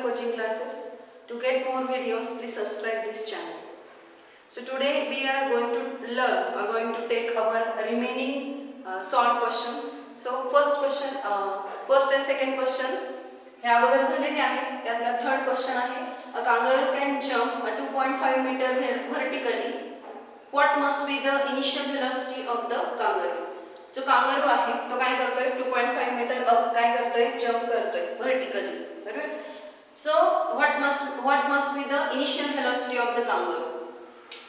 coaching classes. To get more videos, please subscribe this channel. So today we are going to learn or going to take our remaining solved questions. So first and second question हे अगोदर झालेले आहे. त्यातला third question आहे a kangaroo can jump a 2.5 meter vertically. What must be the initial velocity of the kangaroo? जो kangaroo आहे तो काय करतोय 2.5 मीटर काय करतोय जंप करतोय व्हर्टिकली बरोबर. So what must be the initial velocity of the kangaroo.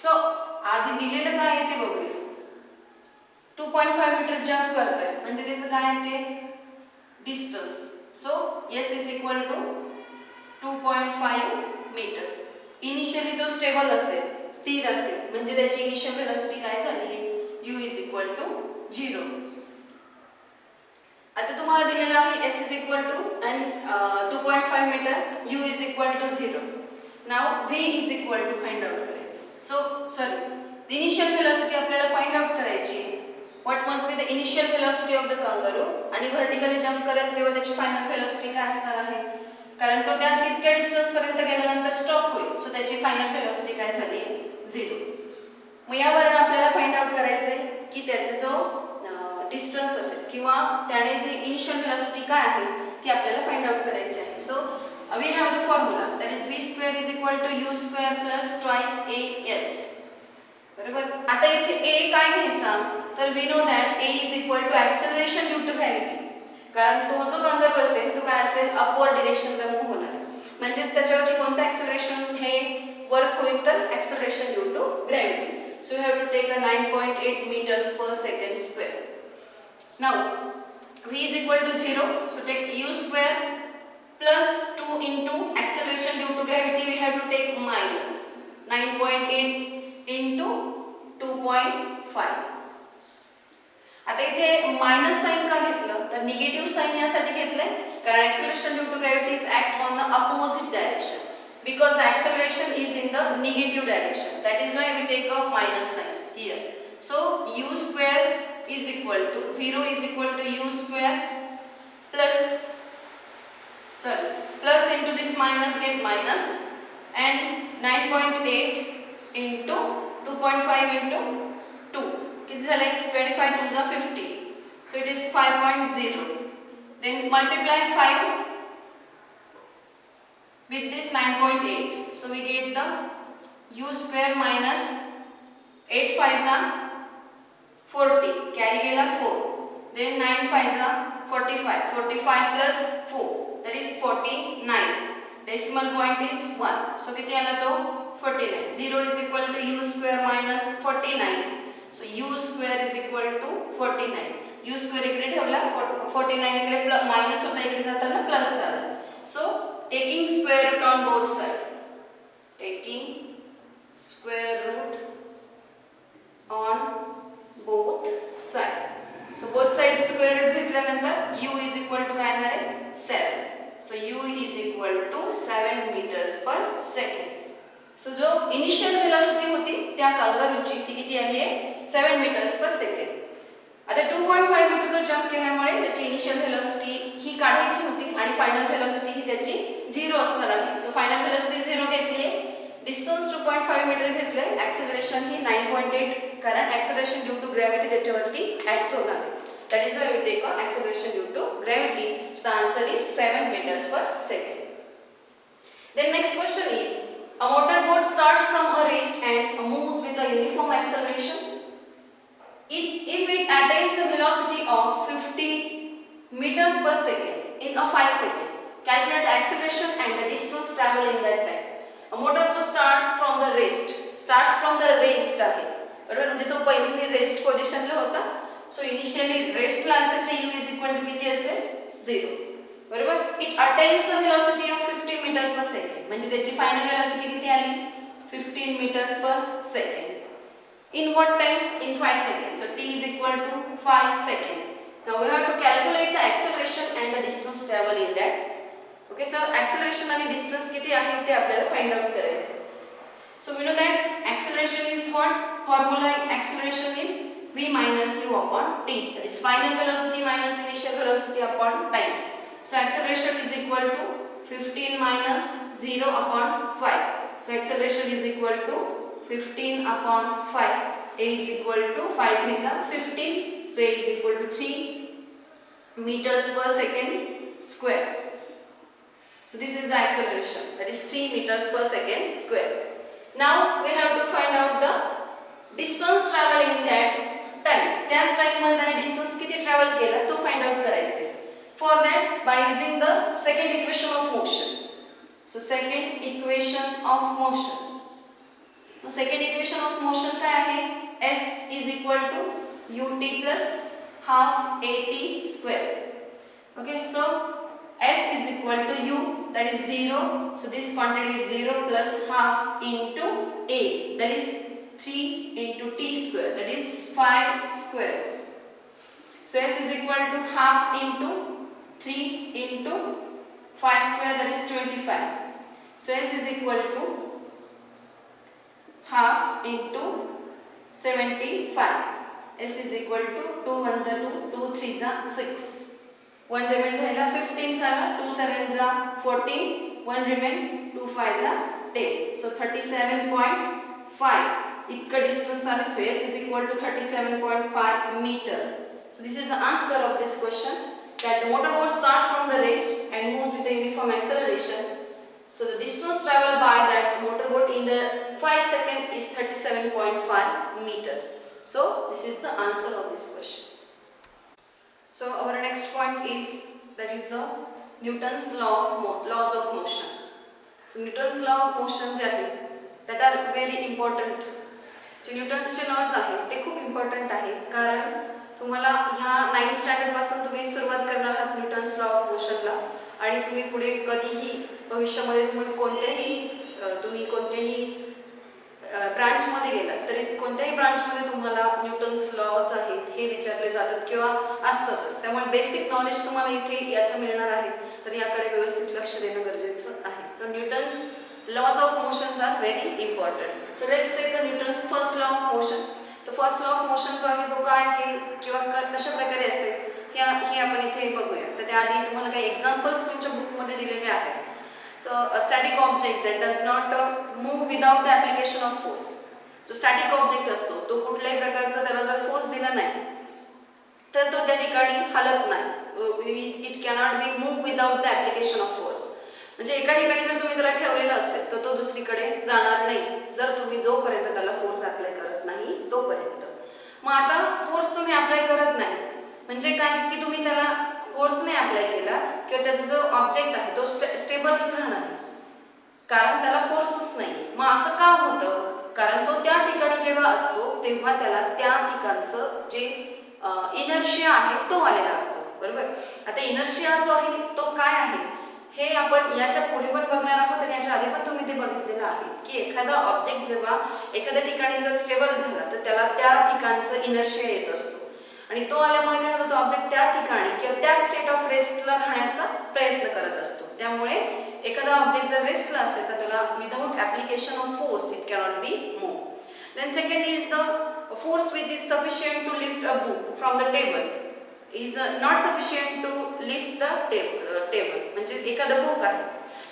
So आधी दिलेलं काय आहे ते बघूया. 2.5 मीटर जंप करतोय म्हणजे त्याचं काय आहे ते distance. So s is equal to 2.5 metre. Initially तो स्टेबल असेल स्थिर असेल म्हणजे त्याची इनिशियल व्हेलॉसिटी काय झाली u इज इक्वल टू 0. आता तुम्हाला दिलेला आहे s is equal to and 2.5 metre u is equal to 0. Now v is equal to find out करायचं. सो इनिशियल व्हेलॉसिटी आपल्याला फाइंड आउट करायची. What must be the initial velocity of the kangaroo आणि vertically jump करेल तेव्हा त्याची final velocity काय असणार आहे कारण तो त्या तितक्या डिस्टन्स पर्यंत गेल्यानंतर स्टॉप होईल. सो त्याची फायनल व्हेलॉसिटी काय झाली 0. मग यावरून आपल्याला फाइंड आउट करायचंय की त्याचा जो डिस्टन्स असेल किंवा त्याने जी इनिशियल व्हेलॉसिटी काय आहे ती आपल्याला फाइंड आउट करायची आहे. So we have the formula that is v² is equal to u² plus twice as. बरोबर. आता इथे a काय घ्यायचा तर we know that a is equal to acceleration due to gravity. कारण तो जो कांगारू असेल तो काय असेल अपवर्ड डिरेक्शनला मूव्ह होणार म्हणजे त्याच्यावरती कोणतं ॲक्सेलरेशन हे वर्क होईल तर acceleration due to gravity. So you have to take a 9.8 meters per second square. Now v is equal to 0. So take u square plus 2 into acceleration due to gravity. We have to take minus 9.8 into 2.5. आता इथे minus sign का घेतलं तर negative sign यासाठी घेतलंय कारण acceleration due to gravity is act on the opposite direction. Because the acceleration is in the negative direction. That is why we take a minus sign here. So u square is equal to 0 is equal to u square plus into this minus get minus and 9.8 into 2.5 into 2. किती झाले 25 2 is 50. So it is 5.0. Then multiply 5 with this 9.8. So we get the u square minus 8 5s are 40. Carry गेला 4. Then 9 5s are 45. 45 plus 4 that is 49. Decimal point is 1. So किती आला तो 49. 0 is equal to u square minus 49. So u square is equal to 49. u square इकडे ठेवला 49 इकडे minus होता इकडे जाताना प्लस झाला. So taking square root on both sides. Taking square root on both sides. So both sides square root घेतल्यानंतर u is equal to काय येणार आहे 7. So u is equal to 7 meters per second. So जो initial velocity होती त्या कांगारूची ती किती आली आहे 7 meters per second. आता 2.5 मीटर तो जंप केल्यामुळे त्याची इनिशियल व्हेलॉसिटी ही काढायची होती आणि फायनल व्हेलॉसिटी ही त्याची 0 असणार आहे. सो फायनल व्हेलॉसिटी 0 घेतली आहे. डिस्टन्स 2.5 मीटर घेतलंय. ॲक्सेलरेशन ही 9.8 कारण ॲक्सेलरेशन ड्यू टू ग्रॅव्हिटी त्याच्यावरती ऍक्ट होणार आहे. That is why we take a acceleration due to gravity. So the answer is 7 meters per second. Then next question is a motorboat starts from a rest and moves with a uniform acceleration. If it attains the velocity of 50 meters per second in a 5 seconds, calculate the acceleration and the distance traveled in that time. A motorboat starts from the rest. Starts from the rest आहे बरोबर म्हणजे तो पहिल्यांदा rest पोझिशनला होता. So initially रेस्टला असेल तर u is equal to किती असेल 0 बरोबर. It attains the velocity of 50 metre per second म्हणजे त्याची फायनल व्हेलॉसिटी किती आली 15 meters per second. In what time? In 5 seconds. So t is equal to 5 seconds. Now we have to calculate the acceleration and the distance traveled in that. Okay, so acceleration आणि distance किती आहे ते आपल्याला find out करायचं. So we know that acceleration is what? Formula acceleration is v minus u upon t. That is final velocity minus initial velocity upon time. So acceleration is equal to 15 minus 0 upon 5. So acceleration is equal to 15 upon 5. A is equal to 5 3s are 15. So A is equal to 3 meters per second square. So this is the acceleration, that is 3 meters per second square. Now we have to find out the distance travel in that time. त्याच time मध्ये त्याने distance किती travel केला तो find out करायचे. For that, by using the second equation of motion. So second equation of motion. Now second equation of motion काय आहे? S is equal to ut plus half at square. Okay, so S is equal to u, that is 0. So this quantity is 0 plus half into a, that is 3 into t square, that is 5 square. So S is equal to half into 3 into 5 square, that is 25. So S is equal to half into 75. S is equal to 2 1s are 2, 2 3s are 6. 1 remain राहिला 15 झाला, 2 7s are 14, 1 remain, 2 5s are 10. So 37.5 इतका distance आला. So S is equal to 37.5 meter. So this is the answer of this question, that the motorboat starts from the rest and moves with a uniform acceleration. So the distance traveled by that motorboat in the 5 seconds is 37.5 meter. So this is the answer of this question. So our next point is, that is the Newton's laws of motion. So Newton's law of motion जे आहे that are very important. जे न्यूटन्सचे lodge आहेत ते खूप important आहे, कारण तुम्हाला ह्या 9th स्टँडर्ड पासून तुम्ही सुरुवात करणार आहात न्यूटन्स लॉ ऑफ मोशनला, आणि तुम्ही पुढे कधीही भविष्यामध्ये तुम्ही कोणत्याही ब्रांचमध्ये गेलात तरी कोणत्याही ब्रांचमध्ये तुम्हाला न्यूटन्स लॉज आहेत हे विचारले जातात किंवा असतातच. त्यामुळे बेसिक नॉलेज तुम्हाला इथे याचं मिळणार आहे, तर याकडे व्यवस्थित लक्ष देणं गरजेचं आहे. तर Newton's laws of motions are very important. So let's take the Newton's first law of motion. तर फर्स्ट लॉ ऑफ मोशन जो आहे तो काय आहे किंवा कशा प्रकारे असेल हे आपण इथे बघूया. तर त्याआधी तुम्हाला काही एक्झाम्पल्स तुमच्या बुकमध्ये दिलेले आहेत. So a static object that does not move without the application of force. जो स्टॅटिक ऑब्जेक्ट असतो तो कुठल्याही प्रकारचा त्याला जर फोर्स दिला नाही तर तो त्या ठिकाणी हलत नाही. It cannot be move without the application of force. म्हणजे एका ठिकाणी जर तुम्ही त्याला ठेवलेलं असेल तर तो दुसरीकडे जाणार नाही, जर तुम्ही जोपर्यंत त्याला फोर्स अप्लाय करत नाही तोपर्यंत. मग आता फोर्स तुम्ही अप्लाय करत नाही म्हणजे काय की तुम्ही त्याला फोर्सने अप्लाय केला किंवा त्याचा जो ऑब्जेक्ट आहे तो स्टेबलच राहणार नाही, कारण त्याला फोर्सच नाही. मग असं का होतं? कारण तो त्या ठिकाणी जेव्हा असतो तेव्हा त्याला त्या ठिकाणचं जे इनर्शिया आहे तो आलेला असतो, बरोबर. आता इनर्शिया जो आहे तो काय आहे हे आपण याच्या पुढे पण बघणार आहोत, आणि याच्या आधी पण तुम्ही ते बघितलेलं आहे की एखादा ऑब्जेक्ट जेव्हा एखाद्या ठिकाणी जर स्टेबल झाला तर त्याला त्या ठिकाणचं इनर्शिया येत असतो, आणि तो आल्यामुळे काय होतं, ऑब्जेक्ट त्या ठिकाणी किंवा त्या स्टेट ऑफ रेस्टला राहण्याचा प्रयत्न करत असतो. त्यामुळे एखादा ऑब्जेक्ट जर रेस्टला असेल तर त्याला without application of force it cannot be move. Then second is the force which is sufficient to lift a book from the table is not sufficient to lift the table. म्हणजे एखादं book आहे,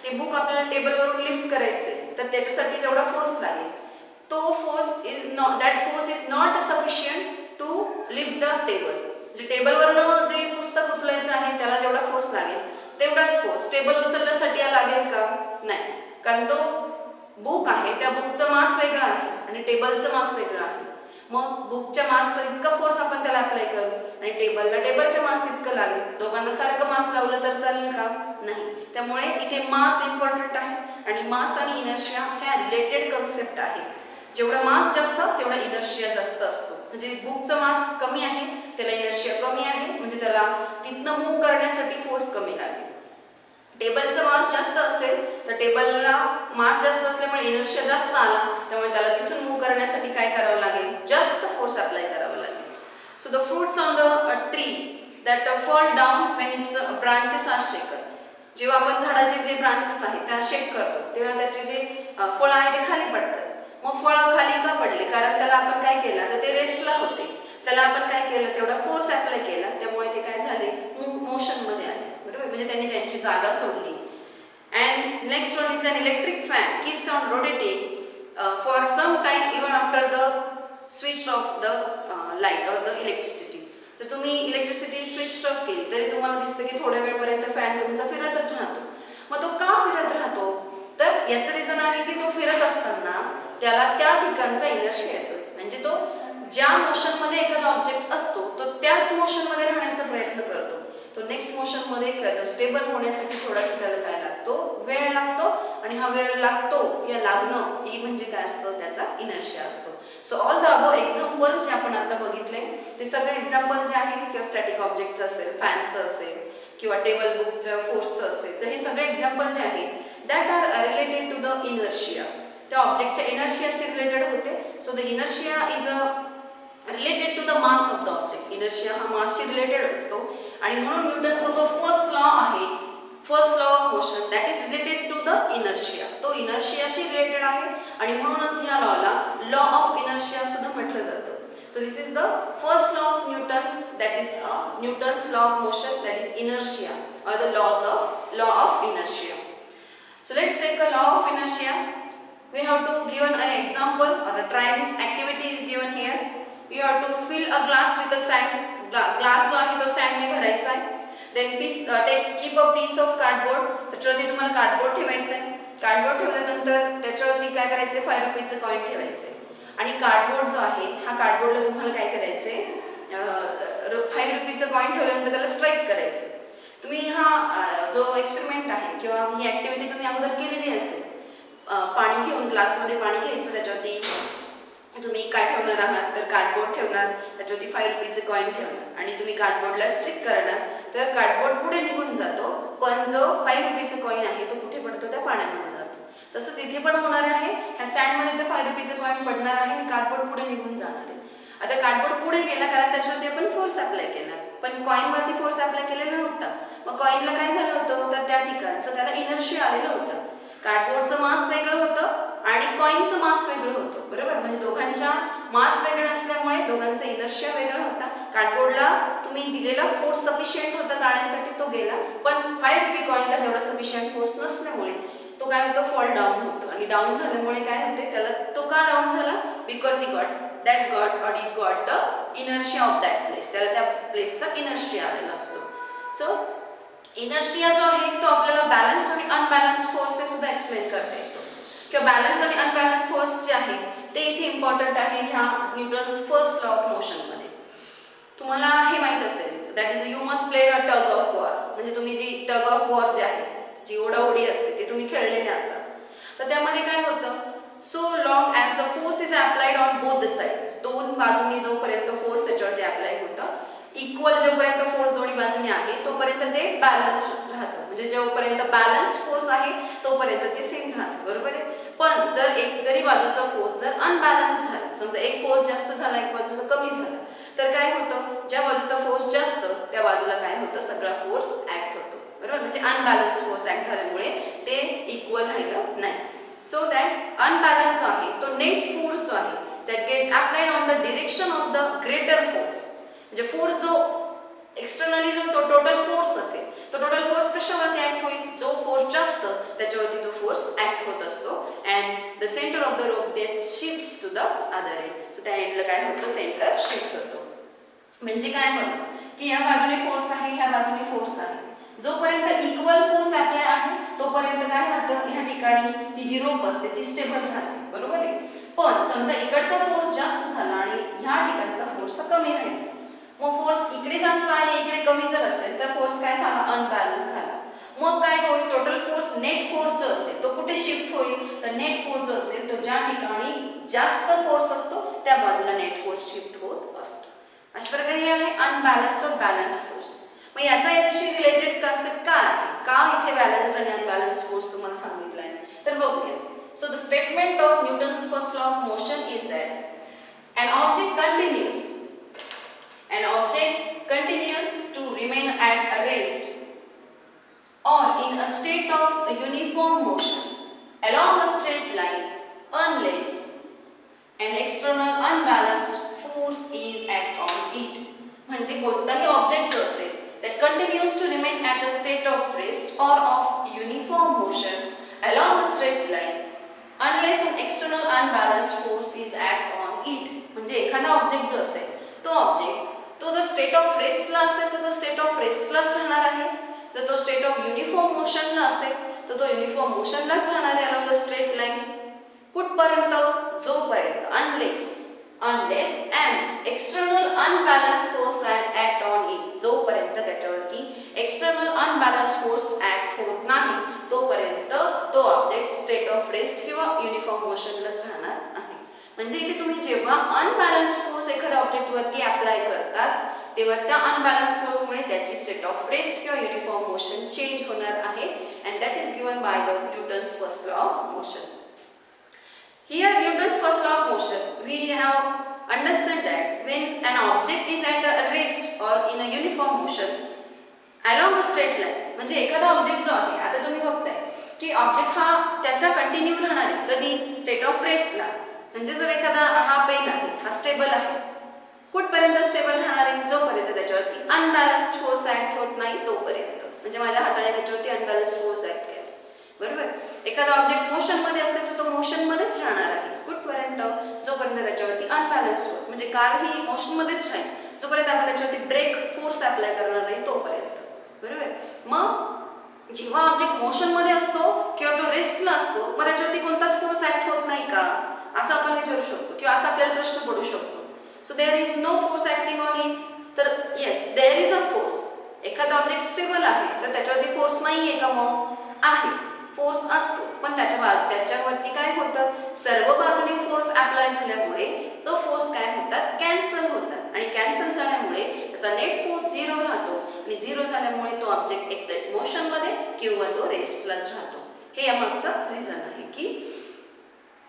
ते book आपल्याला टेबलवरून lift करायचे तर त्याच्यासाठी जेवढा force लागेल तो force is not sufficient to lift the table. जे टेबलवरनं जे पुस्तक उचलायचं आहे त्याला जेवढा फोर्स लागेल तेवढाच फोर्स टेबल उचलण्यासाठी लागेल का? नाही, कारण तो बुक आहे त्या बुकचं मास वेगळं आहे आणि टेबलचं मास वेगळं आहे. मग बुकच्या मासचं इतका फोर्स आपण त्याला अप्लाय करू आणि टेबलच्या मास इतकं लागेल, दोघांना सारखं मास लावलं तर चालेल का? नाही. त्यामुळे इथे मास इम्पॉर्टंट आहे, आणि मास आणि इनर्शिया ह्या रिलेटेड कन्सेप्ट आहे. जेवढा मास जास्त तेवढा इनर्शिया जास्त असतो. म्हणजे बुकचं मास कमी आहे त्याला इनर्शिया कमी आहे, म्हणजे त्याला तिथनं मूव्ह करण्यासाठी फोर्स कमी लागेल. टेबलचं मास जास्त असेल तर टेबलला मास जास्त असल्यामुळे इनर्शिया जास्त आला, त्यामुळे त्याला तिथून मूव्ह करण्यासाठी काय करावं लागेल, जास्त फोर्स अप्लाय करावा लागेल. So the fruits on the tree that fall down when its branches are shaken. जेव्हा आपण झाडाचे जे ब्रांचेस आहेत त्या शेक करतो तेव्हा त्याचे जे फळं आहे ते खाली पडतात. मग फळं खाली का पडले? कारण त्याला आपण काय केलं तर ते रेस्टला होते, त्याला आपण काय केलं तेवढा फोर्स अप्लाय केला, त्यामुळे ते काय झाले मोशनमध्ये आले, बरोबर. म्हणजे त्यांनी त्यांची जागा सोडली. and next one is an electric fan keeps on rotating for some time even after the switch off the light or the electricity. जर तुम्ही इलेक्ट्रिसिटी स्विच ऑफ केली तरी तुम्हाला दिसतं की थोड्या वेळपर्यंत फॅन तुमचा फिरतच राहतो. मग तो का फिरत राहतो? तर याचं रिझन आहे की तो फिरत असताना त्याला त्या ठिकाणचा इनर्शिया येतो. म्हणजे तो ज्या मोशनमध्ये एखादा ऑब्जेक्ट असतो तो त्याच मोशनमध्ये राहण्याचा प्रयत्न करतो. तो नेक्स्ट मोशनमध्ये किंवा स्टेबल होण्यासाठी थोडासा त्याला काय लागतो, वेळ लागतो. आणि हा वेळ लागतो किंवा लागणं ही म्हणजे काय असतं, त्याचा इनर्शिया असतो. So all the above example जे आपण आता बघितले ते सगळे एक्झाम्पल जे आहे किंवा स्टॅटिक ऑब्जेक्टचं असेल, फॅनचं असेल किंवा टेबल बुकचं, फोर्सचं असेल, तर हे सगळे एक्झाम्पल जे आहेत that are related to the inertia. त्या ऑब्जेक्टच्या इनर्शियाशी रिलेटेड होते. So the inertia is a related to the mass of the object. Inertia हा मासशी रिलेटेड असतो आणि म्हणून न्यूटनचा जो फर्स्ट लॉ आहे, first law of motion, that is related to the inertia. तो इनर्शियाशी रिलेटेड आहे आणि म्हणूनच या लॉला लॉ ऑफ इनर्शिया सुद्धा म्हटलं जातं. So this is the first law of Newton's, that is Newton's law of motion, that is inertia or the law of inertia. So let's take a law of inertia. We have to give an example or try this activity is given here. You have to fill a glass with a sand. Glass जो आहे तो sand ने भरायचा आहे. Then keep a piece of cardboard. त्याच्यावरती तुम्हाला cardboard ठेवायचं आहे. कार्डबोर्ड ठेवल्यानंतर त्याच्यावरती काय करायचे, 5 रुपीचं कॉइन ठेवायचे. आणि कार्डबोर्ड जो आहे हा कार्डबोर्डला तुम्हाला काय करायचे, 5 रुपीचं कॉइन ठेवल्यानंतर त्याला स्ट्राईक करायचं. तुम्ही हा जो एक्सपेरिमेंट आहे किंवा ही ॲक्टिव्हिटी तुम्ही अगोदर केलेली असेल. पाणी घेऊन ग्लासमध्ये पाणी घ्यायचं, त्याच्यावरती तुम्ही काय ठेवणार आहात तर कार्डबोर्ड ठेवणार, त्याच्यावरती 5 रुपीचं कॉइन ठेवणार आणि तुम्ही कार्डबोर्डला स्ट्रिक करणार. तर कार्डबोर्ड पुढे निघून जातो पण जो 5 रुपीचं कॉइन आहे तो कुठे पडतो, त्या पाण्यामध्ये जातो. तसंच इथे पण होणार आहे. ह्या सॅन्डमध्ये ते 5 रुपीचं कॉइन पडणार आहे आणि कार्डबोर्ड पुढे निघून जाणार आहे. आता कार्डबोर्ड पुढे गेला कारण त्याच्यावरती आपण फोर्स अप्लाय केला, पण कॉइनवरती फोर्स अप्लाय केलेला नव्हता. मग कॉइनला काय झालं होतं तर त्या ठिकाणचं त्याला इनर्शिया आलेलं होतं. कार्डबोर्डचं मास वेगळं होतं आणि कॉइनचं मास वेगळं होतं, बरोबर. म्हणजे दोघांच्या मास वेगळं असल्यामुळे दोघांचा इनर्शिया वेगळा होता. कार्डबोर्डला तुम्ही दिलेला फोर्स सफिशियंट होता जाण्यासाठी, तो गेला. पण 5 रुपी कॉइनला जेवढा सफिशियंट फोर्स नसल्यामुळे तो काय होतो, फॉल डाऊन होतो. आणि डाऊन झाल्यामुळे काय होते त्याला, तो का डाऊन झाला, because it got the inertia of that place. त्याला त्या प्लेसचा इनर्शिया आलेला असतो. सो इनर्शिया जो आहे तो आपल्याला बॅलन्स्ड आणि अनबॅलन्स्ड फोर्स ते सुद्धा एक्सप्लेन करता येतो. किंवा बॅलन्स्ड आणि अनबॅलन्स्ड फोर्स जे आहे ते इथे इम्पॉर्टंट आहे ह्या न्यूटन्स फर्स्ट लॉ ऑफ मोशनमध्ये. तुम्हाला हे माहीत असेल, that is you must play a tug of war. म्हणजे तुम्ही जी टग ऑफ वॉर जे आहे, जी ओढाओढी असते ते तुम्ही खेळलेले असाल. तर त्यामध्ये काय होतं, so long as the force is applied on both the side. दोन बाजूंनी जोपर्यंत फोर्स त्याच्यावरती अप्लाय होतं, इक्वल जोपर्यंत फोर्स दोन्ही बाजूने आहे तोपर्यंत ते बॅलन्स्ड राहतं. म्हणजे जोपर्यंत बॅलन्स्ड फोर्स आहे तोपर्यंत ते सेम राहतं, बरोबर आहे. पण जरी बाजूचा फोर्स जर अनबॅलन्स झाला, समजा एक फोर्स जास्त झाला एक बाजूचा कमी झाला, तर काय होतं, ज्या बाजूचा फोर्स जास्त त्या बाजूला काय होतं, सगळा फोर्स ऍक्ट होतो, बरोबर. म्हणजे अनबॅलन्स फोर्स ऍक्ट झाल्यामुळे ते इक्वल राहिलं नाही. सो दॅट अनबॅलन्स आहे तो नेट फोर्स जो आहे that gets applied on the direction of the greater force. म्हणजे फोर्स जो एक्सटर्नली जो तो टोटल फोर्स असेल, तो टोटल फोर्स कशावरती ऍक्ट होईल, जो फोर्स जास्त त्याच्यावरती तो फोर्स ऍक्ट होत असतो. And the centre of the rope that shifts to the other end. So त्या एंडला काय होतं, सेंटर शिफ्ट होतो. म्हणजे काय होतं की या बाजूने फोर्स आहे, ह्या बाजूने फोर्स आहे. जोपर्यंत इक्वल फोर्स अप्लाय आहे तोपर्यंत काय राहतं, ह्या ठिकाणी ही जी रोप असते ती स्टेबल राहते, बरोबर आहे. पण समजा इकडचा फोर्स जास्त झाला आणि ह्या ठिकाणचा फोर्स कमी राहील, मग फोर्स इकडे जास्त आहे इकडे कमी जर असेल तर फोर्स काय झाला, अनबॅलन्स झाला. मग काय होईल, टोटल फोर्स नेट फोर्स जो असेल तो कुठे शिफ्ट होईल, तर नेट फोर्स जो असेल तो ज्या ठिकाणी जास्त फोर्स असतो त्या बाजूला नेट फोर्स शिफ्ट होत असतो. अशा प्रकारे हे आहे अनबॅलन्स और बॅलन्स फोर्स. मग याच्याशी रिलेटेड कन्सेप्ट काय आहे, का इथे बॅलन्स आणि अनबॅलन्स फोर्स तुम्हाला सांगितलं आहे, तर बघूया. So the statement of Newton's first law of motion is that an object continues to remain at a rest or in a state of uniform motion along a straight line unless an external unbalanced force is act on it. म्हणजे कोणताही object जो असेल त्या continues to remain at the state of rest or of uniform motion along a straight line unless an external unbalanced force is act on it. म्हणजे एखादा object जो असेल तो ऑब्जेक्ट तो जर स्टेट ऑफ रेस्टला असेल तर तो स्टेट ऑफ रेस्टलाच राहणार आहे. जर तो स्टेट ऑफ युनिफॉर्म मोशनला असेल तर तो युनिफॉर्म मोशनलाच राहणार आहे अलॉंग द स्ट्रेट लाईन. कुठपर्यंत? जोपर्यंत unless an external unbalanced force act on it. जोपर्यंत त्याच्यावरती एक्सटर्नल अनबॅलन्स्ड फोर्स ऍक्ट होत नाही तोपर्यंत तो ऑब्जेक्ट स्टेट ऑफ रेस्ट किंवा युनिफॉर्म मोशनलाच राहणार आहे. म्हणजे इथे तुम्ही जेव्हा अनबॅलन्स्ड फोर्स एखाद्या ऑब्जेक्टवरती अप्लाय करतात तेव्हा त्या अनबॅलन्स्ड फोर्समुळे त्याची स्टेट ऑफ रेस्ट किंवा युनिफॉर्म मोशन चेंज होणार आहे. And that is given by the Newton's first law of motion. Here Newton's first law of motion, we have understood that when an object is at a rest or in a uniform motion along a straight line, म्हणजे एखादा object जो आहे आता तुम्ही बघताय की object हा त्याच्या कंटिन्यू राहणार आहे कधी स्टेट ऑफ रेस्टला. म्हणजे जर एखादा हा पेन आहे हा स्टेबल आहे कुठपर्यंत स्टेबल राहणार आहे? जोपर्यंत त्याच्यावरती अनबॅलन्स्ड फोर्स ऍक्ट होत नाही तोपर्यंत. म्हणजे माझ्या हाताने त्याच्यावरती अनबॅलन्स्ड फोर्स ऍक्ट केला बरोबर. एखादा ऑब्जेक्ट मोशन मध्ये असेल तर तो मोशन मध्येच राहणार आहे कुठपर्यंत? जोपर्यंत त्याच्यावरती अनबॅलन्स्ड फोर्स म्हणजे कार ही मोशन मध्येच राहील जोपर्यंत आपण त्याच्यावरती ब्रेक फोर्स अप्लाय करणार नाही तोपर्यंत बरोबर. मग जेव्हा ऑब्जेक्ट मोशन मध्ये असतो किंवा तो रेस्टला असतो मग त्याच्यावरती कोणताच फोर्स ऍक्ट होत नाही का असं आपण विचारू शकतो किंवा असा आपल्याला प्रश्न पडू शकतो. So there is no force acting on it. तर yes there is a force. एखादा ऑब्जेक्ट स्टेबल आहे तर त्याच्यावरती फोर्स नाहीये का? मग आहे फोर्स असतो पण त्याच्यावरती काय होतं सर्व बाजूने फोर्स अप्लाय झाल्यामुळे तो फोर्स काय होतात कॅन्सल होतात आणि कॅन्सल झाल्यामुळे त्याचा नेट फोर्स 0 राहतो आणि 0 झाल्यामुळे तो ऑब्जेक्ट एकतर मोशन मध्ये किंवा तो रेस्टलाच राहतो. हे यामागचं रिझन आहे की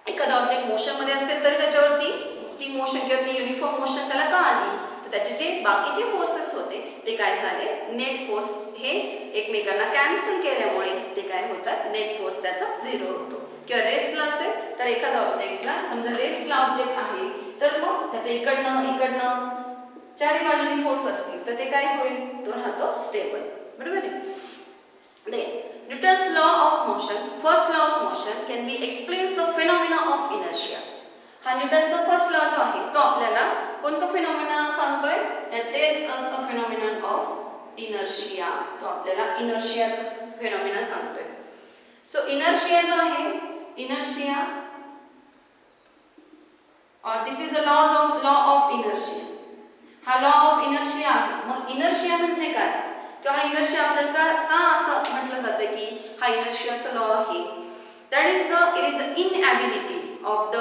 एखादा ऑब्जेक्ट मोशन मध्ये असेल तरी त्याच्यावरती ती मोशन किंवा ती युनिफॉर्म मोशन त्याला का आली तर त्याचे जे बाकीचे फोर्सेस होते ते काय झाले नेट फोर्स हे एकमेकांना कॅन्सल केल्यामुळे ते काय होतात नेट फोर्स त्याचा 0 होतो. किंवा रेस्टला असेल तर एखादा ऑब्जेक्टला समजा रेस्टला ऑब्जेक्ट आहे तर मग त्याच्या इकडनं चारी बाजूनी फोर्स असतील तर ते काय होईल तो राहतो स्टेबल बरोबर आहे. Then Newton's law of motion, first law of motion can be explains the phenomena of inertia. हा न्यूटनचा फर्स्ट लॉ जो आहे तो आपल्याला कोणता फिनॉमिना सांगतोय? That tells us a phenomenon of inertia. तो आपल्याला इनर्शियाचा फिनॉमिना सांगतोय. सो इनर्शिया जो आहे इनर्शिया और this is a law of inertia. हा लॉ ऑफ इनर्शिया आहे. मग इनर्शिया म्हणजे काय किंवा हा इनर्शिया आपल्याला का असं म्हटलं जातं की हा इनर्शियाचा लॉ आहे? That is the inability of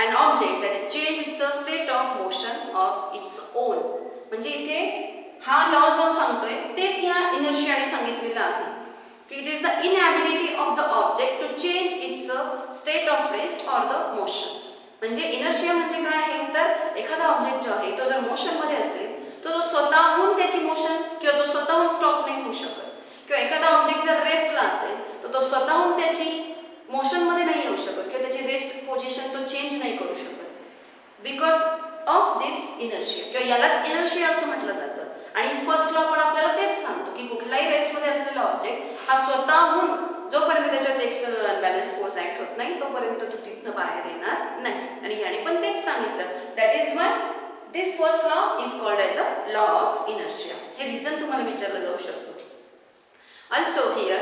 an object that it change its state of motion of its own. म्हणजे इथे हा लॉ जो सांगतोय तेच या इनर्शियाने सांगितलेलं आहे की it is the inability of the object to change its state of rest or the motion. म्हणजे इनर्शिया म्हणजे काय आहे तर एखादा ऑब्जेक्ट जो आहे तो जर मोशन मध्ये असेल तर तो स्वतःहून त्याची मोशन किंवा तो स्वतःहून स्टॉप नाही होऊ शकत. किंवा एखादा ऑब्जेक्ट जर रेस्टला असेल तर तो स्वतःहून त्याची मोशन मध्ये नाही येऊ शकत किंवा त्याची रेस्ट पोझिशन तो चेंज नाही करू शकत बिकॉज ऑफ दिस इनर्शिया किंवा यालाच इनर्शिया असं म्हटलं जातं. आणि फर्स्ट लॉ पण आपल्याला तेच सांगतो की कुठलाही रेस्टमध्ये असलेला ऑब्जेक्ट हा स्वतःहून जोपर्यंत त्याच्यात एक्सटर्नल अनबॅलन्स फोर्स ऍक्ट होत नाही तोपर्यंत तो तिथनं बाहेर येणार नाही. आणि याने पण तेच सांगितलं that is why this first law is called as a law of inertia. हे रिझन तुम्हाला विचारलं जाऊ शकतो. Also here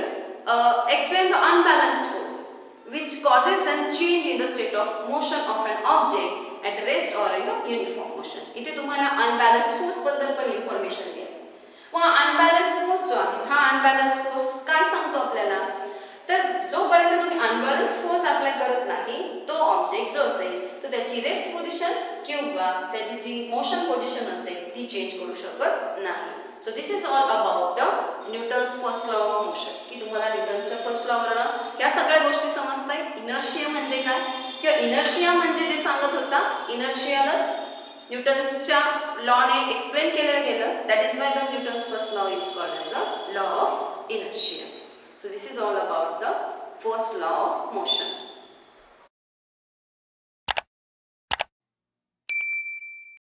explain the unbalanced force which causes a change in the state of motion of an object at rest or in a uniform motion. इथे तुम्हाला unbalanced force बद्दल पण information दिली. मग unbalanced force जो आहे हा unbalanced force काय सांगतो आपल्याला तर जोपर्यंत तुम्ही unbalanced force अप्लाय करत नाही तो ऑब्जेक्ट जो असेल तो त्याची रेस्ट पोझिशन किंवा त्याची जी मोशन पोझिशन असेल ती चेंज करू शकत नाही. So this is all about the Newton's first law of motion. की तुम्हाला न्यूटनच्या फर्स्ट लॉ वरून ह्या सगळ्या गोष्टी समजतायत. इनर्शिया म्हणजे काय किंवा इनर्शिया म्हणजे जे सांगत होता इनर्शियालाच न्यूटन्सच्या लॉने एक्सप्लेन केलं गेलं. That is why the Newton's first law is called as a law of inertia. So this is all about the first law of motion.